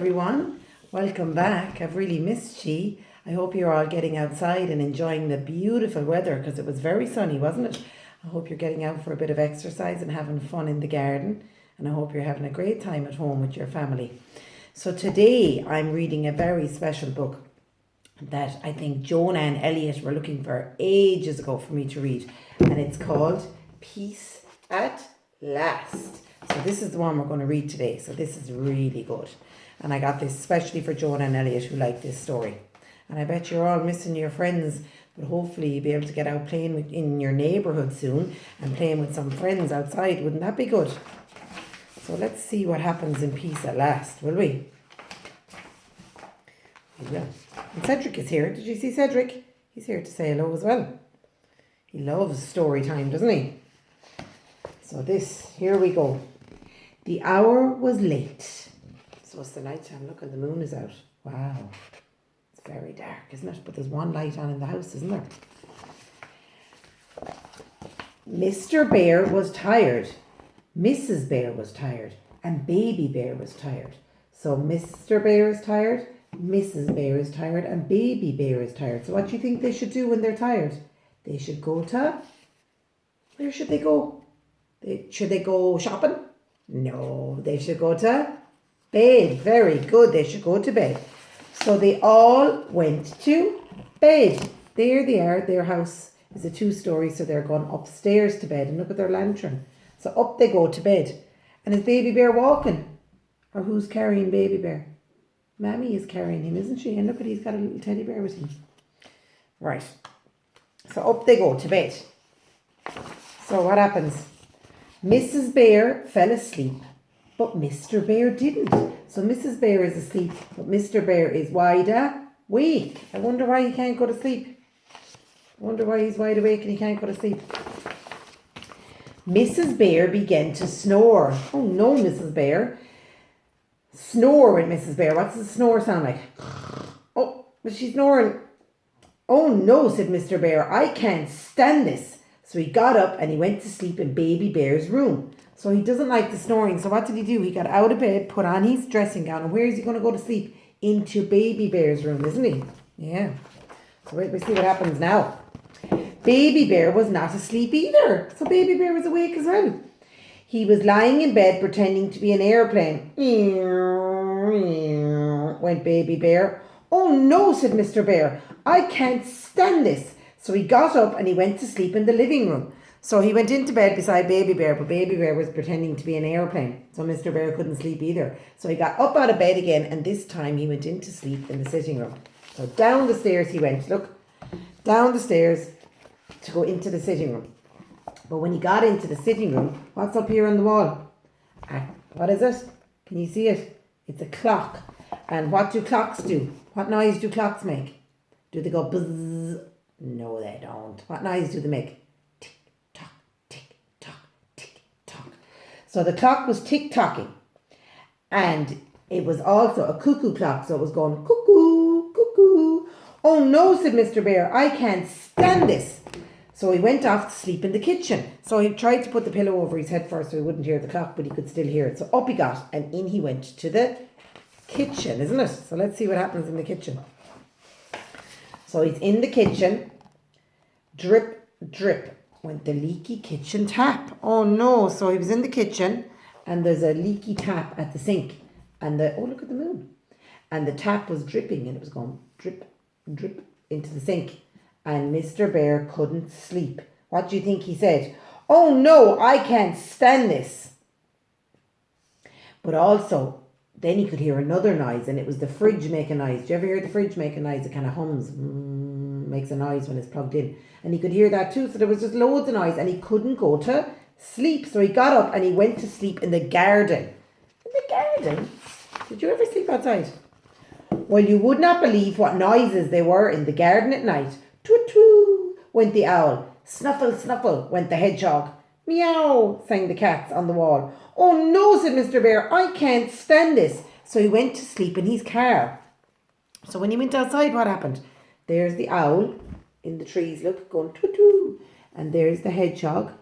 everyone. Welcome back. I've really missed you. I hope you're all getting outside and enjoying the beautiful weather because it was very sunny, wasn't it? I hope you're getting out for a bit of exercise and having fun in the garden. And I hope you're having a great time at home with your family. So today I'm reading a very special book that I think Jonah and Elliot were looking for ages ago for me to read. And it's called Peace at Last. So this is the one we're going to read today. So this is really good. And I got this especially for Jonah and Elliot who like this story. And I bet you're all missing your friends, but hopefully you'll be able to get out playing in your neighbourhood soon and playing with some friends outside. Wouldn't that be good? So let's see what happens in Peace at Last, will we? We will. And Cedric is here. Did you see Cedric? He's here to say hello as well. He loves story time, doesn't he? So here we go. The hour was late. So it's the night time. Look, and the moon is out. Wow. It's very dark, isn't it? But there's one light on in the house, isn't there? Mr. Bear was tired. Mrs. Bear was tired. And Baby Bear was tired. So Mr. Bear is tired, Mrs. Bear is tired, and Baby Bear is tired. So what do you think they should do when they're tired? They should go to... Where should they go? Should they go shopping? No, they should go to bed. Very good. They should go to bed. So they all went to bed. There they are. Their house is a 2-story, so they're going upstairs to bed. And look at their lantern. So up they go to bed. And is Baby Bear walking? Or who's carrying Baby Bear? Mammy is carrying him, isn't she? And look at, he's got a little teddy bear with him. Right. So up they go to bed. So what happens? Mrs. Bear fell asleep, but Mr. Bear didn't. So Mrs. Bear is asleep, but Mr. Bear is wide awake. I wonder why he can't go to sleep. I wonder why he's wide awake and he can't go to sleep. Mrs. Bear began to snore. Oh no, Mrs. Bear. Snore with Mrs. Bear. What does a snore sound like? Oh, but she's snoring. Oh no, said Mr. Bear. I can't stand this. So he got up and he went to sleep in Baby Bear's room. So he doesn't like the snoring. So what did he do? He got out of bed, put on his dressing gown. And where is he going to go to sleep? Into Baby Bear's room, isn't he? Yeah. So wait, we'll see what happens now. Baby Bear was not asleep either. So Baby Bear was awake as well. He was lying in bed pretending to be an airplane. Went Baby Bear. Oh no, said Mr. Bear. I can't stand this. So he got up and he went to sleep in the living room. So he went into bed beside Baby Bear, but Baby Bear was pretending to be an airplane. So Mr. Bear couldn't sleep either. So he got up out of bed again, and this time he went in to sleep in the sitting room. So down the stairs he went. Look, down the stairs to go into the sitting room. But when he got into the sitting room, what's up here on the wall? What is it? Can you see it? It's a clock. And what do clocks do? What noise do clocks make? Do they go buzz? No, they don't. What noise do they make? Tick tock, tick tock, tick tock. So the clock was tick-tocking. And it was also a cuckoo clock. So it was going cuckoo, cuckoo. Oh no, said Mr. Bear. I can't stand this. So he went off to sleep in the kitchen. So he tried to put the pillow over his head first so he wouldn't hear the clock, but he could still hear it. So up he got and in he went to the kitchen, isn't it? So let's see what happens in the kitchen. So he's in the kitchen. Drip, drip went the leaky kitchen tap. Oh no. So he was in the kitchen and there's a leaky tap at the sink. And oh, look at the moon. And the tap was dripping and it was going drip, drip into the sink. And Mr. Bear couldn't sleep. What do you think he said? Oh no, I can't stand this. But also, then he could hear another noise, and it was the fridge make a noise. Do you ever hear the fridge make a noise? It kind of hums, makes a noise when it's plugged in. And he could hear that too, so there was just loads of noise, and he couldn't go to sleep. So he got up and he went to sleep in the garden. In the garden? Did you ever sleep outside? Well, you would not believe what noises there were in the garden at night. Twoo-twoo went the owl. Snuffle, snuffle went the hedgehog. Meow sang the cats on the wall. Oh no, said Mr. Bear, I can't stand this. So he went to sleep in his car. So when he went outside, what happened? There's the owl in the trees, look, going twoo-twoo. And there's the hedgehog.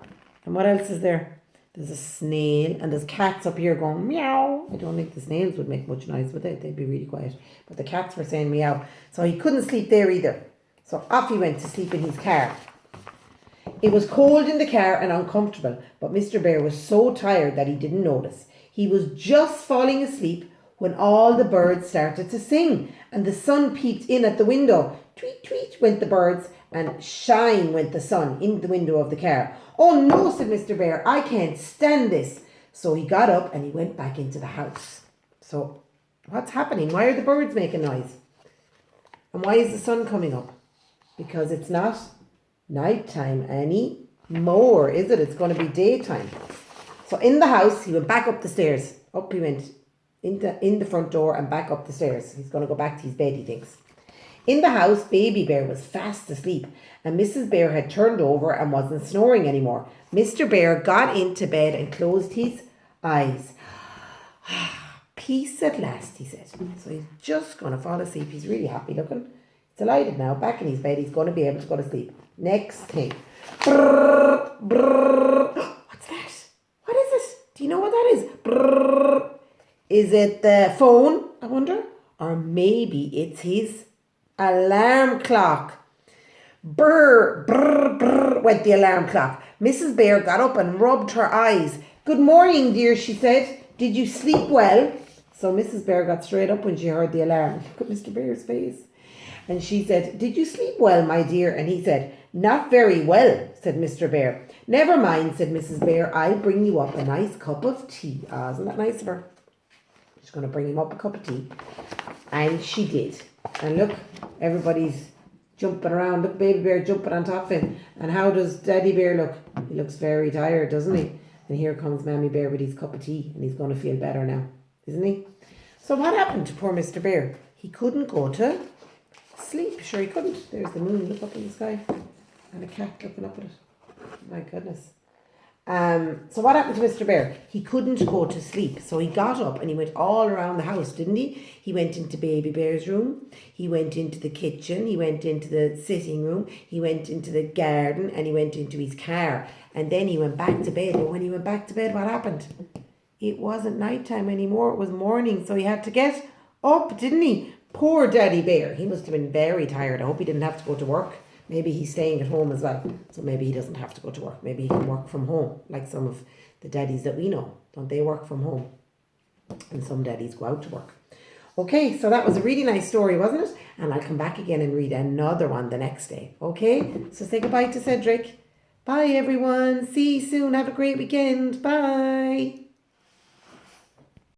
And what else is there? there's a snail, and there's cats up here going meow. I don't think the snails would make much noise, would they? They'd be really quiet. But the cats were saying meow. So he couldn't sleep there either. So off he went to sleep in his car. It was cold in the car and uncomfortable, but Mr. Bear was so tired that he didn't notice. He was just falling asleep when all the birds started to sing, and the sun peeped in at the window. Tweet, tweet went the birds, and shine went the sun in the window of the car. Oh no, said Mr. Bear, I can't stand this. So he got up and he went back into the house. So what's happening? Why are the birds making noise? And why is the sun coming up? Because it's not nighttime anymore, is it? It's going to be daytime. So in the house, he went back up the stairs. Up he went in the front door and back up the stairs. He's going to go back to his bed, he thinks. In the house, Baby Bear was fast asleep, and Mrs. Bear had turned over and wasn't snoring anymore. Mr. Bear got into bed and closed his eyes. Peace at last, he said. So he's just going to fall asleep. He's really happy looking. He's delighted now. Back in his bed, he's going to be able to go to sleep. Next thing. Brrr, brrr. What's that? What is it? Do you know what that is? Brrr. Is it the phone, I wonder? Or maybe it's his alarm clock. Brr, brr, brr went the alarm clock. Mrs. Bear got up and rubbed her eyes. Good morning, dear, she said. Did you sleep well? So Mrs. Bear got straight up when she heard the alarm. Look at Mr. Bear's face. And she said, did you sleep well, my dear? And he said, not very well, said Mr. Bear. Never mind, said Mrs. Bear. I'll bring you up a nice cup of tea. Ah, isn't that nice of her? She's going to bring him up a cup of tea. And she did. And look, everybody's jumping around. Look, Baby Bear jumping on top of him. And how does Daddy Bear look? He looks very tired, doesn't he? And here comes Mammy Bear with his cup of tea. And he's going to feel better now, isn't he? So what happened to poor Mr. Bear? He couldn't go to sleep. Sure he couldn't. There's the moon, look up in the sky. And a cat looking up at it. My goodness. So what happened to Mr. Bear? He couldn't go to sleep. So he got up and he went all around the house, didn't he? He went into Baby Bear's room. He went into the kitchen. He went into the sitting room. He went into the garden and he went into his car. And then he went back to bed. And when he went back to bed, what happened? It wasn't nighttime anymore. It was morning. So he had to get up, didn't he? Poor Daddy Bear. He must have been very tired. I hope he didn't have to go to work. Maybe he's staying at home as well. So maybe he doesn't have to go to work. Maybe he can work from home, like some of the daddies that we know. Don't they work from home? And some daddies go out to work. Okay, so that was a really nice story, wasn't it? And I'll come back again and read another one the next day. Okay, so say goodbye to Cedric. Bye, everyone. See you soon. Have a great weekend. Bye.